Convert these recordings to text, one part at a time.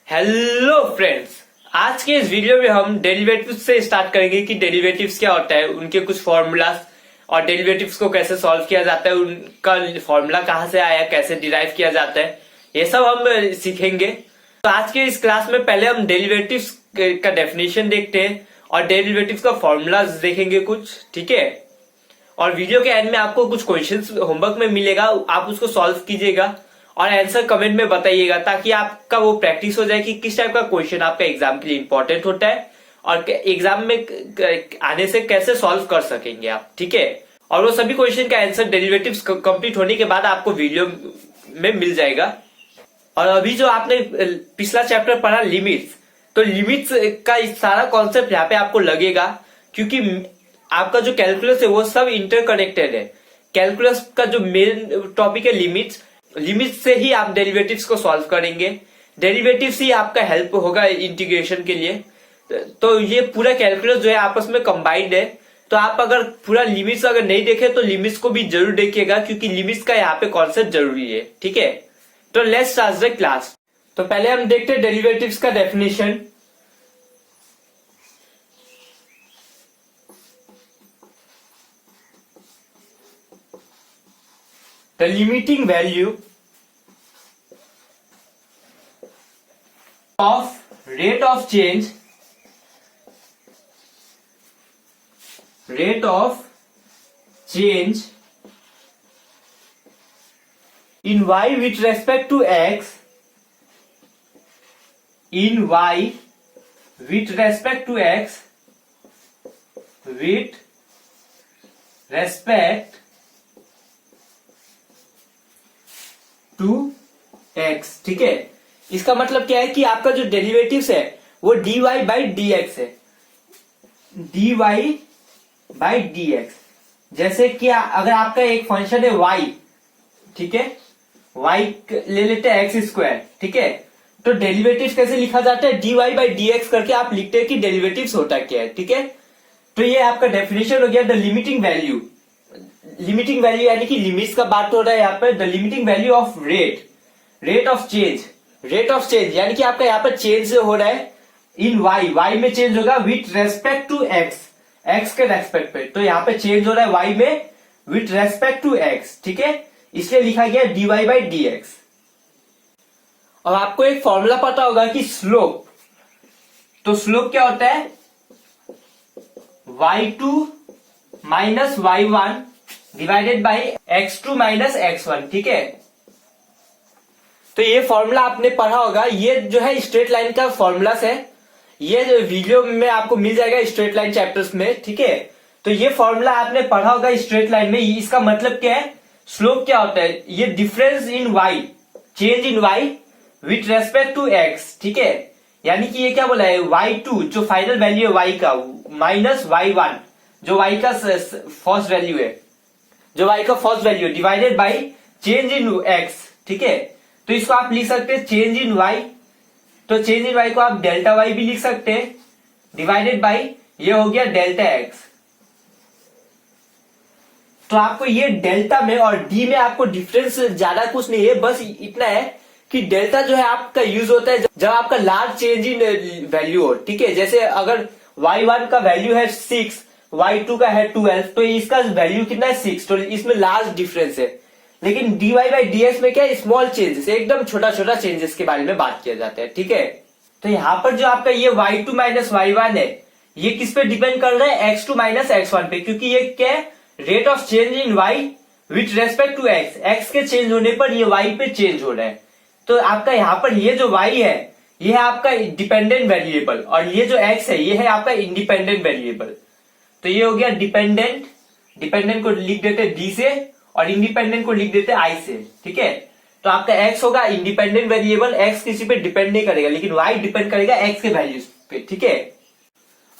Hello friends, आज के इस वीडियो में हम डेरिवेटिव्स से स्टार्ट करेंगे कि डेरिवेटिव्स क्या होता है, उनके कुछ फॉर्मूलाज और डेरिवेटिव्स को कैसे सॉल्व किया जाता है, उनका फॉर्मूला कहाँ से आया, कैसे डिराइव किया जाता है, ये सब हम सीखेंगे। तो आज के इस क्लास में पहले हम डेरिवेटिव्स का डेफिनेशन देखते हैं और डेरिवेटिव्स का फॉर्मूलाज देखेंगे कुछ, ठीक है। और वीडियो के एंड में आपको कुछ क्वेश्चंस होमवर्क में मिलेगा, आप उसको सॉल्व कीजिएगा और आंसर कमेंट में बताइएगा, ताकि आपका वो प्रैक्टिस हो जाए कि किस टाइप का क्वेश्चन आपका एग्जाम के लिए इंपॉर्टेंट होता है और एग्जाम में आने से कैसे सॉल्व कर सकेंगे आप, ठीक है। और वो सभी क्वेश्चन का आंसर डेरिवेटिव्स कंप्लीट होने के बाद आपको वीडियो में मिल जाएगा। और अभी जो आपने पिछला चैप्टर पढ़ा लिमिट्स, तो लिमिट्स का सारा कॉन्सेप्ट यहाँ पे आपको लगेगा, क्योंकि आपका जो कैलकुलस है वो सब इंटरकनेक्टेड है। कैलकुलस का जो मेन टॉपिक है लिमिट्स से ही आप डेरिवेटिव्स को सॉल्व करेंगे, डेरिवेटिव्स ही आपका हेल्प होगा इंटीग्रेशन के लिए। तो ये पूरा कैलकुलस जो है आपस में कंबाइंड है। तो आप अगर पूरा लिमिट्स अगर नहीं देखे तो लिमिट्स को भी जरूर देखिएगा, क्योंकि लिमिट्स का यहाँ पे कॉन्सेप्ट जरूरी है, ठीक है। तो लेट्स स्टार्ट द क्लास। तो पहले हम देखते हैं डेरिवेटिव्स का definition. The limiting value of rate of change in y with respect to x, in y with respect to x, with respect to x, ठीक है। इसका मतलब क्या है कि आपका जो डेरिवेटिव्स है वो dy बाई डी एक्स है, dy बाई डी एक्स। जैसे कि अगर आपका एक फंक्शन है y, ठीक है, y ले लेते हैं एक्स स्क्वायर, ठीक है। तो डेरिवेटिव्स कैसे लिखा जाता है, dy बाई डी एक्स करके आप लिखते हैं कि डेरिवेटिव्स होता क्या है, ठीक है। तो ये आपका डेफिनेशन हो गया the limiting value. Limiting value यानी कि लिमिट्स का बात हो रहा है यहाँ पर। The limiting value of rate of change यानी कि आपका यहाँ पर चेंज हो रहा है इन y में चेंज होगा विथ रेस्पेक्ट टू x के रेस्पेक्ट पे। तो यहाँ पे चेंज हो रहा है y में विथ रेस्पेक्ट टू x, ठीक है। इसलिए लिखा गया dy बाई डी एक्स। और आपको एक फॉर्मूला पता होगा कि स्लोप, तो स्लोप क्या होता है, y2 minus y1 divided by x2 minus x1, ठीक है। तो ये फॉर्मूला आपने पढ़ा होगा, ये जो है स्ट्रेट लाइन का फॉर्मूला है। ये जो वीडियो में आपको मिल जाएगा स्ट्रेट लाइन चैप्टर्स में, ठीक है। तो ये फॉर्मूला आपने पढ़ा होगा स्ट्रेट लाइन में। इसका मतलब क्या है, स्लोप क्या होता है, ये difference in y, change in y with respect to x, ठीक है। यानी कि ये क्या बोला है, y2 जो फाइनल वैल्यू है y का माइनस y1 जो y का फर्स्ट वैल्यू है, जो y का first value divided by change in x, ठीक है। तो इसको आप लिख सकते हैं चेंज इन y, तो चेंज इन y को आप डेल्टा y भी लिख सकते हैं डिवाइडेड बाई ये हो गया डेल्टा x। तो आपको ये डेल्टा में और डी में आपको डिफरेंस ज्यादा कुछ नहीं है, बस इतना है कि डेल्टा जो है आपका यूज होता है जब आपका लार्ज चेंज इन वैल्यू हो, ठीक है। जैसे अगर y1 का वैल्यू है 6, y2 का है 12, तो इसका वैल्यू कितना है 6, तो इसमें लार्ज डिफरेंस है। लेकिन dy बाई डी एक्स में क्या है, स्मॉल चेंजेस, एकदम छोटा छोटा चेंजेस के बारे में बात किया जाता है, ठीक है। तो यहाँ पर जो आपका ये y2 माइनस y1 है, ये किस पे डिपेंड कर रहा है, x2 माइनस x1 पे, क्योंकि ये क्या है, rate of change in y with respect to x के चेंज होने पर ये y पे चेंज हो रहा है। तो आपका यहाँ पर ये जो y है ये है आपका डिपेंडेंट वेरिएबल और ये जो x है ये है आपका इंडिपेंडेंट वेरिएबल। तो ये हो गया डिपेंडेंट को लिख देते d से और इंडिपेंडेंट को लिख देते i से, ठीक है। तो आपका x होगा इंडिपेंडेंट वेरिएबल, x किसी पे डिपेंड नहीं करेगा, लेकिन y डिपेंड करेगा x के वैल्यूज पे, ठीक है।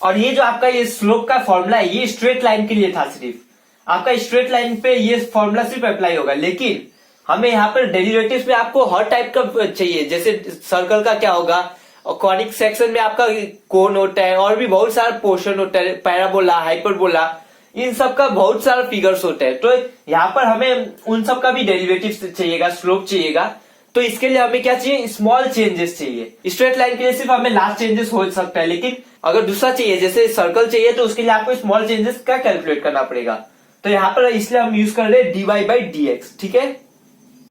और ये जो आपका ये स्लोप का फॉर्मूला है ये स्ट्रेट लाइन के लिए था, सिर्फ आपका स्ट्रेट लाइन पे ये फॉर्मूला सिर्फ अप्लाई होगा। लेकिन हमें यहाँ पर डेरिवेटिव्स में आपको हर टाइप का चाहिए, जैसे सर्कल का क्या होगा, और कॉनिक सेक्शन में आपका कोन होता है और भी बहुत सारा पोर्शन होता है, पैराबोला, हाइपरबोला, इन सब का बहुत सारा फिगर्स होता है। तो यहाँ पर हमें उन सब का भी डेरिवेटिव चाहिएगा, स्लोप चाहिएगा। तो इसके लिए हमें क्या चाहिए, स्मॉल चेंजेस चाहिए। स्ट्रेट लाइन के लिए सिर्फ हमें लार्ज चेंजेस हो सकता है, लेकिन अगर दूसरा चाहिए जैसे सर्कल चाहिए तो उसके लिए आपको स्मॉल चेंजेस का कैलकुलेट करना पड़ेगा। तो यहाँ पर इसलिए हम यूज कर रहे हैं dy बाई dx। ठीक है,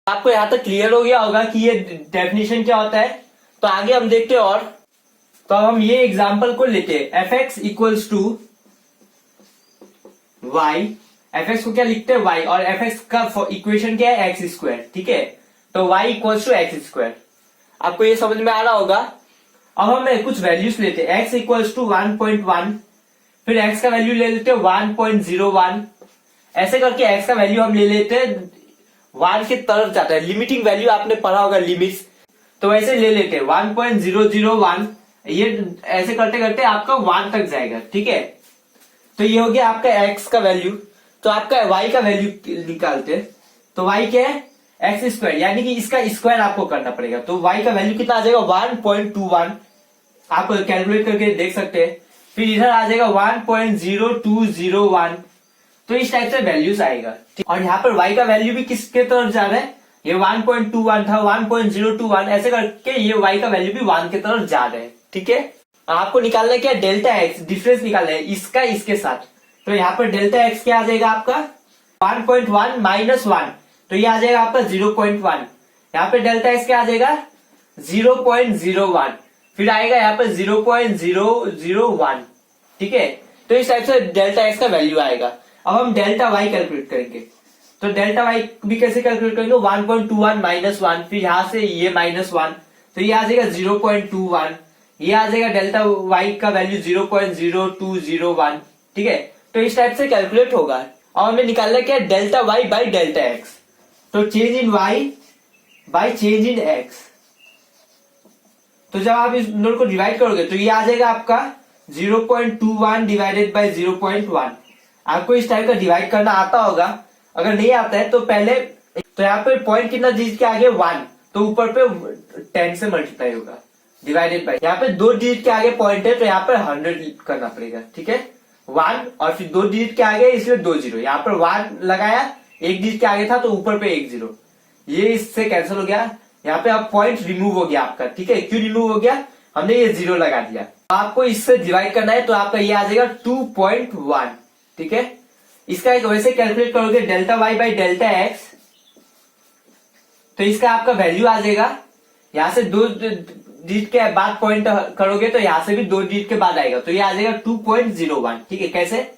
आपको यहाँ तक क्लियर हो गया होगा कि ये डेफिनेशन क्या होता है। तो आगे हम देखते हैं और तो अब हम ये एग्जांपल को लेते हैं, fx equals to y। fx को क्या लिखते हैं y, और fx का इक्वेशन क्या है, एक्स स्क्वायर। ठीक है, तो y equals to x square. आपको ये समझ में आ रहा होगा। अब हम कुछ वैल्यूज लेते हैं, x इक्वल्स टू 1.1, फिर x का वैल्यू ले लेते हैं 1.01, ऐसे करके x का वैल्यू हम ले लेते हैं 1 की तरफ जाता है। लिमिटिंग वैल्यू आपने पढ़ा होगा, लिमिट्स, तो ऐसे ले लेते हैं 1.001, ये ऐसे करते करते आपका 1 तक जाएगा। ठीक है, तो ये हो गया आपका x का वैल्यू। तो आपका y का वैल्यू निकालते हैं, तो y क्या है, एक्स स्क्वायर, यानी कि इसका स्क्वायर आपको करना पड़ेगा। तो y का वैल्यू कितना आ जाएगा, 1.21, आप कैलकुलेट करके देख सकते हैं। फिर इधर आ जाएगा 1.0201, तो इस टाइप से वैल्यूज आएगा। और यहाँ पर y का वैल्यू भी किसके तरफ जा रहा है, ये 1.21 था, 1.021, ऐसे करके ये y का वैल्यू भी 1 की तरफ जा रहा है। ठीक है, आपको निकालना है क्या, डेल्टा एक्स, डिफरेंस निकालना है इसका इसके साथ। तो यहाँ पर डेल्टा एक्स क्या आ जाएगा आपका 1.1 माइनस 1, तो ये आ जाएगा आपका 0.1। यहाँ पे डेल्टा एक्स क्या आ जाएगा 0.01, फिर आएगा यहाँ पर 0.001। ठीक है, तो इस टाइप से डेल्टा एक्स का वैल्यू आएगा। अब हम डेल्टा वाई कैलकुलेट करेंगे, तो डेल्टा वाई भी कैसे कैलकुलेट करेंगे, 1.21 माइनस 1, फिर यहां से ये माइनस 1, तो ये आ जाएगा 0.21, ये आ जाएगा डेल्टा वाई का वैल्यू 0.0201। ठीक है, तो इस टाइप से कैलकुलेट होगा। और हमें निकालना क्या है, delta Y by delta x, तो change in Y by change in X. तो जब आप इस नोट को डिवाइड करोगे तो ये आ जाएगा आपका 0.21 डिवाइडेड बाई 0.1। आपको इस टाइप का डिवाइड करना आता होगा, अगर नहीं आता है तो पहले, तो यहाँ पे पॉइंट कितना डिजिट के आगे 1, तो ऊपर पे 10 से मल्टीप्लाई होगा, डिवाइडेड बाई, यहाँ पे 2 डिजिट के आगे पॉइंट है तो यहाँ पर 100 करना पड़ेगा। ठीक है, 1 और फिर 2 डिजिट के आगे इसलिए 2 जीरो, यहाँ पर 1 लगाया, 1 डिजिट के आगे था तो ऊपर पे 1 जीरो, ये इससे कैंसिल हो गया। यहाँ पे अब पॉइंट रिमूव हो गया आपका। ठीक है, क्यों रिमूव हो गया, हमने ये 0 लगा दिया। आपको इससे डिवाइड करना है तो आपका ये आ जाएगा 2.1। ठीक है, इसका एक वैसे कैलकुलेट करोगे delta Y by delta x, तो इसका आपका वैल्यू आ जाएगा, यहां से 2 डिजिट के बाद पॉइंट करोगे तो यहां से भी 2 डिजिट के बाद आएगा, तो ये आ जाएगा 2.01। ठीक है, कैसे,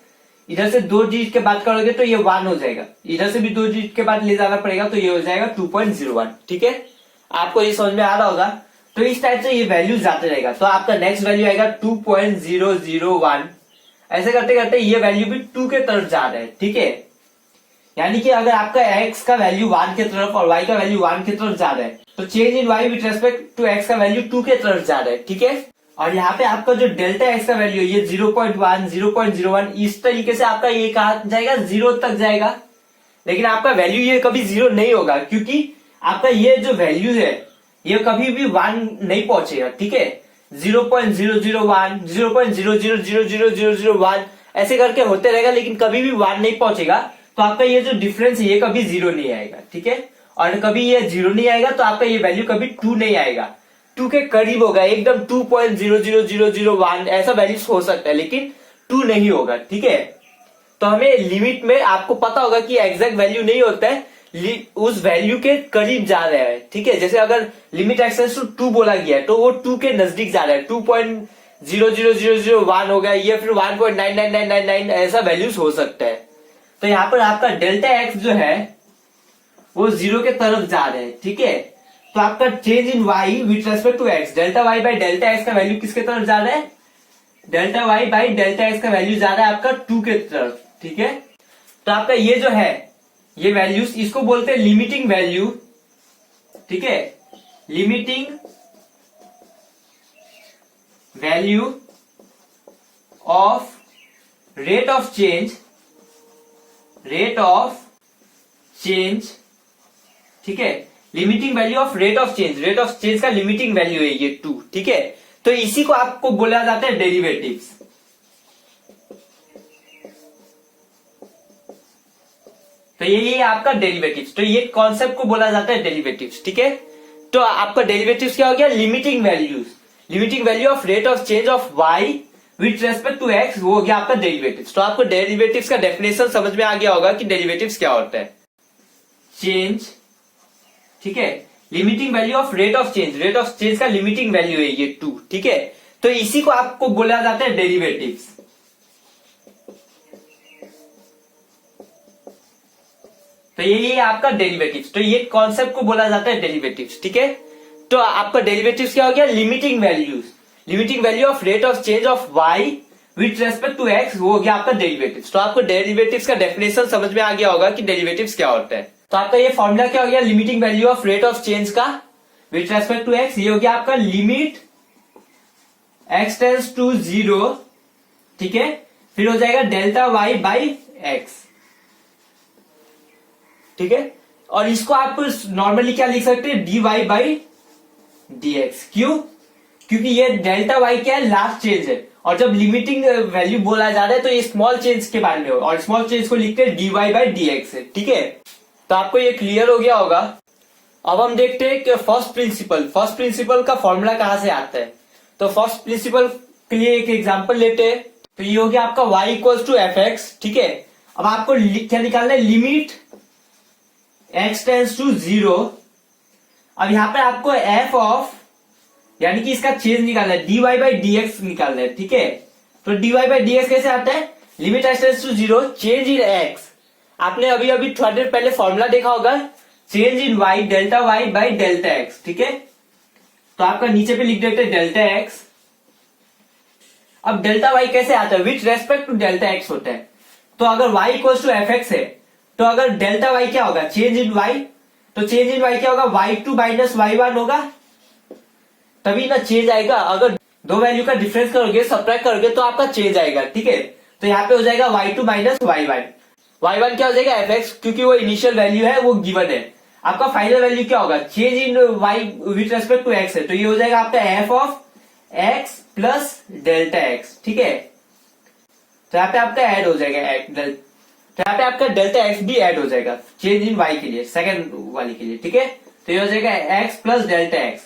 इधर से 2 डिजिट के बाद करोगे तो ये 1 हो जाएगा, इधर से भी 2 डिजिट के बाद ले जाना पड़ेगा तो ये हो जाएगा 2.01। ठीक है, आपको ये समझ में आ रहा होगा। तो इस टाइप से ये वैल्यू जाते रहेगा, तो आपका नेक्स्ट वैल्यू आएगा 2.001। ऐसे करते करते ये वैल्यू भी 2 के तरफ जा रहा है। ठीक है, यानी कि अगर आपका x का वैल्यू 1 के तरफ और y का वैल्यू 1 के तरफ जा रहा है, तो change in y with respect to x का वैल्यू 2 के तरफ जा रहा है। ठीक है, और यहाँ पे आपका जो डेल्टा x का वैल्यू है ये 0.1, 0.01, इस तरीके से आपका ये कहा जाएगा 0 तक जाएगा, लेकिन आपका वैल्यू ये कभी 0 नहीं होगा, क्योंकि आपका ये जो वैल्यू है ये कभी भी 1 नहीं पहुंचेगा। ठीक है, 0.001, 0.0000001 ऐसे करके होते रहेगा, लेकिन कभी भी 1 नहीं पहुंचेगा, तो आपका ये जो डिफरेंस है ये कभी 0 नहीं आएगा। ठीक है, और कभी ये 0 नहीं आएगा तो आपका ये वैल्यू कभी 2 नहीं आएगा, 2 के करीब होगा, एकदम 2.00001 ऐसा वैल्यू हो सकता है, लेकिन 2 नहीं होगा। ठीक है, तो हमें लिमिट में आपको पता होगा कि एग्जैक्ट वैल्यू नहीं होता है, उस वैल्यू के करीब जा रहा है। ठीक है, जैसे अगर लिमिट एक्सेस टू 2 बोला गया है तो वो 2 के नजदीक जा रहा है, 2.00001 हो गया, ये फिर 1.99999 ऐसा वैल्यूज हो सकता है। तो यहाँ पर आपका डेल्टा एक्स जो है वो 0 के तरफ जा रहे हैं। ठीक है, तो आपका change in y with respect to x, delta Y by delta x का वैल्यू किसके तरफ जा रहा है, delta Y by delta x का वैल्यू जा रहा है आपका 2 के तरफ। ठीक है, तो आपका ये जो है ये वैल्यूज, इसको बोलते हैं लिमिटिंग वैल्यू। ठीक है, limiting value of rate of change, rate of change. ठीक है, limiting value of rate of change, rate of change का लिमिटिंग वैल्यू है ये 2। ठीक है, तो इसी को आपको बोला जाता है डेरिवेटिव्स। तो ये आपका डेरिवेटिव्स, तो ये कॉन्सेप्ट को बोला जाता है डेरिवेटिव्स। ठीक है, तो आपका डेरिवेटिव्स क्या हो गया, limiting value of rate of change of y with respect to x, वो हो गया आपका डेरिवेटिव्स। तो आपको डेरिवेटिव्स का डेफिनेशन समझ में आ गया होगा कि डेरिवेटिव्स क्या होता है। चेंज, ठीक है, limiting value of rate of change का लिमिटिंग वैल्यू है ये 2, ठीक है। तो इसी को आपको बोला जाता है डेरिवेटिव्स। तो ये आपका डेरिवेटिव्स, तो ये कॉन्सेप्ट को बोला जाता है डेरिवेटिव्स, ठीक है। तो आपका डेरिवेटिव्स क्या हो गया, limiting value of rate of change of y with respect to x, वो हो गया आपका डेरिवेटिव्स। तो आपको डेरिवेटिव्स का डेफिनेशन समझ में आ गया होगा कि डेरिवेटिव्स क्या होता है। तो आपका ये फॉर्मूला क्या हो गया, limiting value of rate of change का विथ रेस्पेक्ट टू x, ये हो गया आपका लिमिट x टेंड्स टू 0, ठीक है। फिर हो जाएगा डेल्टा y बाई x, ठीक है। और इसको आप नॉर्मली क्या लिख सकते हैं, dy बाई dx। क्यों, क्योंकि ये डेल्टा y क्या है, लास्ट चेंज है, और जब लिमिटिंग वैल्यू बोला जा रहा है तो ये स्मॉल चेंज के बारे में हो, और स्मॉल चेंज को लिखते हैं dy बाई dx है, ठीक है। तो आपको ये क्लियर हो गया होगा। अब हम देखते हैं कि फर्स्ट प्रिंसिपल का फॉर्मूला कहां से आता है। तो फर्स्ट प्रिंसिपल के लिए एक एग्जांपल लेते हैं। तो ये हो गया आपका y इक्वल्स टू fx, ठीक है। अब आपको क्या निकालना है, लिमिट x टेंड्स टू 0। अब यहां पे आपको f ऑफ, यानी कि इसका चेंज निकालना है, dy बाई dx निकालना है, ठीक है। तो dy बाई dx कैसे आता है, limit x tends to 0, change in x। आपने अभी थोड़ा देर पहले फॉर्मूला देखा होगा, change in y, delta y by delta x, ठीक है। तो आपका नीचे पे लिख देते हैं डेल्टा x। अब डेल्टा y कैसे आता है, with respect to delta x होता है। तो अगर y इक्वल्स टू fx है, तो अगर डेल्टा y क्या होगा, चेंज इन y, तो चेंज इन y क्या होगा, y2 माइनस y1 होगा, तभी ना चेंज आएगा। अगर दो वैल्यू का डिफरेंस करोगे, सब्ट्रैक्ट करोगे, तो आपका चेंज आएगा, ठीक है। तो यहाँ पे हो जाएगा y2 माइनस y1 क्या हो जाएगा, fx, क्योंकि वो इनिशियल वैल्यू है, वो गिवन है। आपका फाइनल वैल्यू क्या होगा, change in y with respect to x है, तो ये हो जाएगा आपका f of x plus delta x, ठीक है। तो यहाँ पे आपका ऐड हो जाएगा, तो यहाँ पे आपका डेल्टा x भी ऐड हो जाएगा चेंज इन y के लिए, सेकंड वाली के लिए, ठीक है। तो ये हो जाएगा x प्लस डेल्टा x,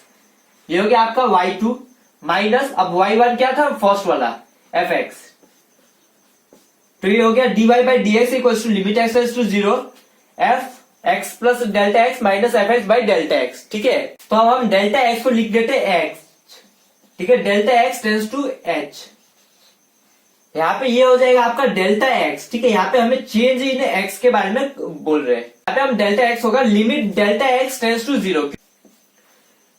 ये हो गया आपका y2 माइनस, अब y1 क्या था, फर्स्ट वाला fx। तो ये हो गया dy by dx equals to limit x tends to 0, f x plus delta x minus fx by delta x, ठीक है। तो अब हम डेल्टा x को लिख देते x, ठीक है, delta x tends to h। यहाँ पे ये हो जाएगा आपका डेल्टा x, ठीक है। यहाँ पे हमें चेंज इन x के बारे में बोल रहे हैं। यहाँ पे हम डेल्टा x होगा limit delta x tends to 0।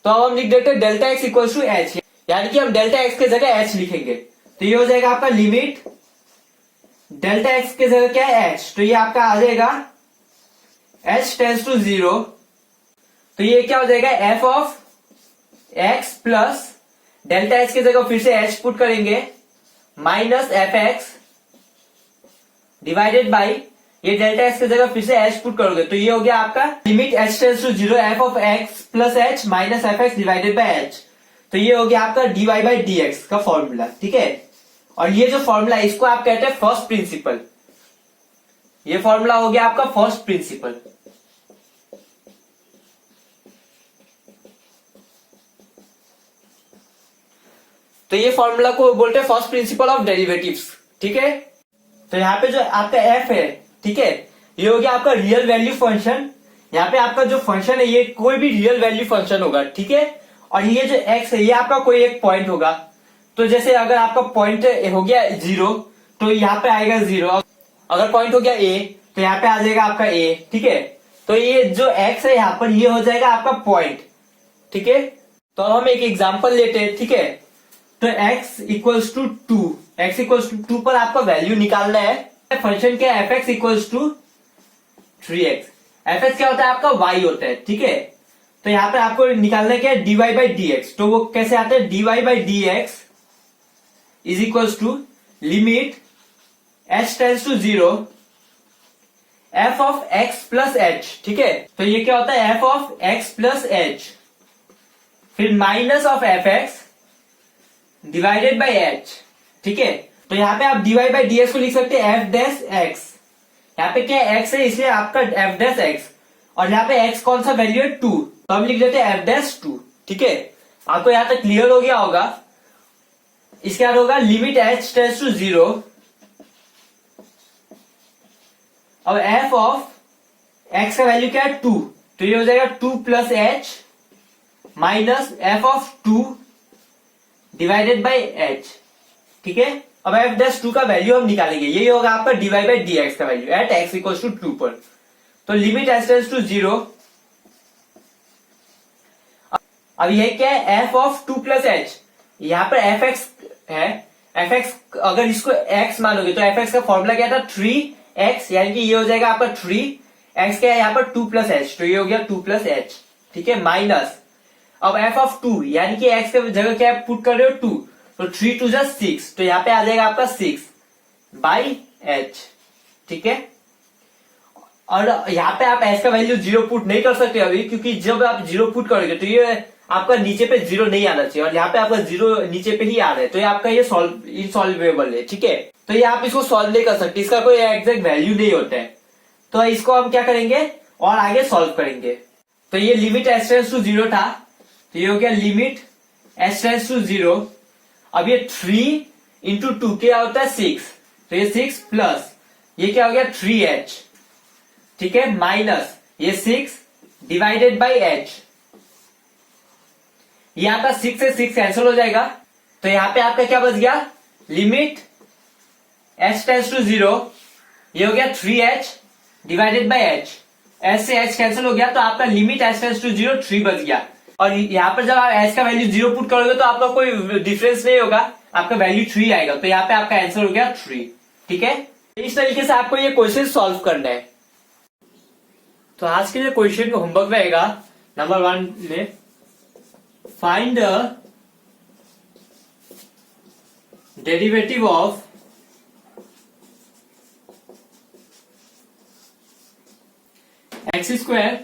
तो अब हम लिख देते हैं delta x equals to h, यानी कि हम डेल्टा x के जगह h लिखेंगे। तो ये हो जाएगा आपका लिमिट डेल्टा x के जगह क्या है, h, तो ये आपका आ जाएगा h टेंड्स टू 0। तो ये क्या हो जाएगा, f of x plus delta x की जगह फिर से h पुट करेंगे, माइनस fx डिवाइडेड बाई, ये डेल्टा x की जगह फिर से h पुट करोगे, तो ये हो गया आपका limit h tends to 0, f of x plus h minus fx divided by h। तो ये हो गया आपका dy बाई dx का फॉर्मूला, ठीक है। और ये जो फॉर्मूला है, इसको आप कहते हैं फर्स्ट प्रिंसिपल। ये फॉर्मूला हो गया आपका फर्स्ट प्रिंसिपल। तो ये फॉर्मूला को बोलते हैं फर्स्ट प्रिंसिपल ऑफ डेरिवेटिव्स, ठीक है। तो यहाँ पे जो आपका f है, ठीक है, ये हो गया आपका रियल वैल्यू फंक्शन। यहाँ पे आपका जो फंक्शन है, ये कोई भी रियल वैल्यू फंक्शन होगा, ठीक है। और ये जो x है, ये आपका कोई एक पॉइंट होगा। तो जैसे अगर आपका पॉइंट हो गया 0, तो यहाँ पे आएगा 0। अगर पॉइंट हो गया a, तो यहाँ पे आ जाएगा आपका a, ठीक है। तो ये जो x है यहाँ पर, ये हो जाएगा आपका पॉइंट, ठीक है। तो हम एक एग्जाम्पल लेते हैं, ठीक है। तो x इक्वल्स टू 2 पर आपका वैल्यू निकालना है। फंक्शन क्या है, fx equals to 3x। fx क्या होता है, आपका y होता है, ठीक है। तो यहाँ पे आपको निकालना क्या है, dy बाई dx। तो वो कैसे आता है, dy by dx is equals to limit h tends to 0, f of x plus h, ठीक है। तो ये क्या होता है, f of x plus h, फिर minus of fx divided by h, ठीक है। तो यहाँ पे आप dy बाई dx को लिख सकते हैं f डैश x। यहाँ पे क्या x है, इसलिए आपका f डैश x, और यहाँ पे x कौन सा वैल्यू है, 2। तो हम लिख देते हैं एफ डैश टू। ठीक है, आपको यहां तक क्लियर हो गया होगा। इसके बाद होगा लिमिट एच टेंड्स टू 0। अब एफ ऑफ एक्स का वैल्यू क्या है 2, तो ये हो जाएगा 2 plus h minus f of 2 divided by h. ठीक है, अब एफ डैश 2 का वैल्यू हम निकालेंगे, यही होगा आपका डिवाइड बाई डी एक्स का value at x equal to 2 पर। तो लिमिट एच टेंड्स टू 0। अब ये क्या है एफ ऑफ 2 प्लस एच, यहां पर एफ एक्स है। एफ एक्स अगर इसको एक्स मानोगे तो एफ एक्स का फॉर्मूला क्या था 3x, यानी कि ये हो जाएगा आपका 3x क्या है यहाँ पर 2 प्लस एच, तो ये हो गया 2 प्लस एच। ठीक है, माइनस अब एफ ऑफ 2 यानी कि x के जगह क्या पुट कर रहे हो 2, तो 3 2 6, तो यहाँ पे आ जाएगा आपका 6 बाई एच। ठीक है, और यहाँ पे आप एच का वैल्यू 0 पुट नहीं कर सकते अभी, क्योंकि जब आप 0 पुट करोगे तो ये आपका नीचे पे 0 नहीं आना चाहिए, और यहाँ पे आपका 0 नीचे पे ही आ रहा है, तो ये आपका ये इनसॉल्वेबल है। ठीक है, तो ये आप इसको सॉल्व नहीं कर सकते, इसका कोई एग्जैक्ट वैल्यू नहीं होता है। तो इसको हम क्या करेंगे और आगे सॉल्व करेंगे। तो ये लिमिट एच टेंड्स टू 0 था, तो ये हो गया लिमिट एच टेंड्स टू 0। अब ये 3 इंटू 2 क्या होता है 6, तो ये 6 प्लस ये क्या हो गया 3h। ठीक है, माइनस ये 6 डिवाइडेड बाई h, ये आपका 6 से 6 कैंसिल हो जाएगा, तो यहां पे आपका क्या बच गया लिमिट h टेंड्स टू 0, ये हो गया 3h divided by h, h से h कैंसिल हो गया, तो आपका लिमिट h टेंड्स टू 0 3 बच गया। और यहाँ पर जब आप h का वैल्यू 0 पुट करोगे तो आपका कोई डिफरेंस नहीं होगा, आपका वैल्यू 3 आएगा, तो यहाँ पे आपका आंसर हो गया 3। ठीक है, इस तरीके से आपको ये क्वेश्चन सॉल्व करना है। तो आज के लिए क्वेश्चन का होमवर्क रहेगा नंबर 1 में, find the derivative of x square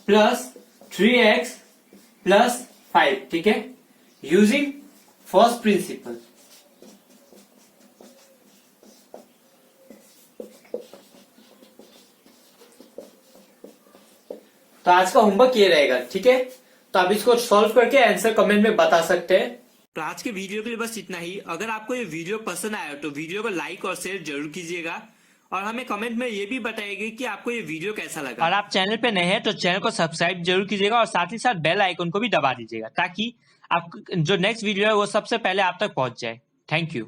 plus 3x plus 5। ठीक है, यूजिंग फर्स्ट प्रिंसिपल। तो आज का होमवर्क ये रहेगा। ठीक है, तो आप इसको सॉल्व करके आंसर कमेंट में बता सकते हैं। तो आज के वीडियो के लिए बस इतना ही। अगर आपको ये वीडियो पसंद आया तो वीडियो को लाइक और शेयर जरूर कीजिएगा, और हमें कमेंट में ये भी बताइएगा कि आपको ये वीडियो कैसा लगा। और आप चैनल पे नए हैं तो चैनल को सब्सक्राइब जरूर कीजिएगा, और साथ ही साथ बेल आइकन को भी दबा दीजिएगा, ताकि आप जो नेक्स्ट वीडियो है वो सबसे पहले आप तक पहुंच जाए। Thank you.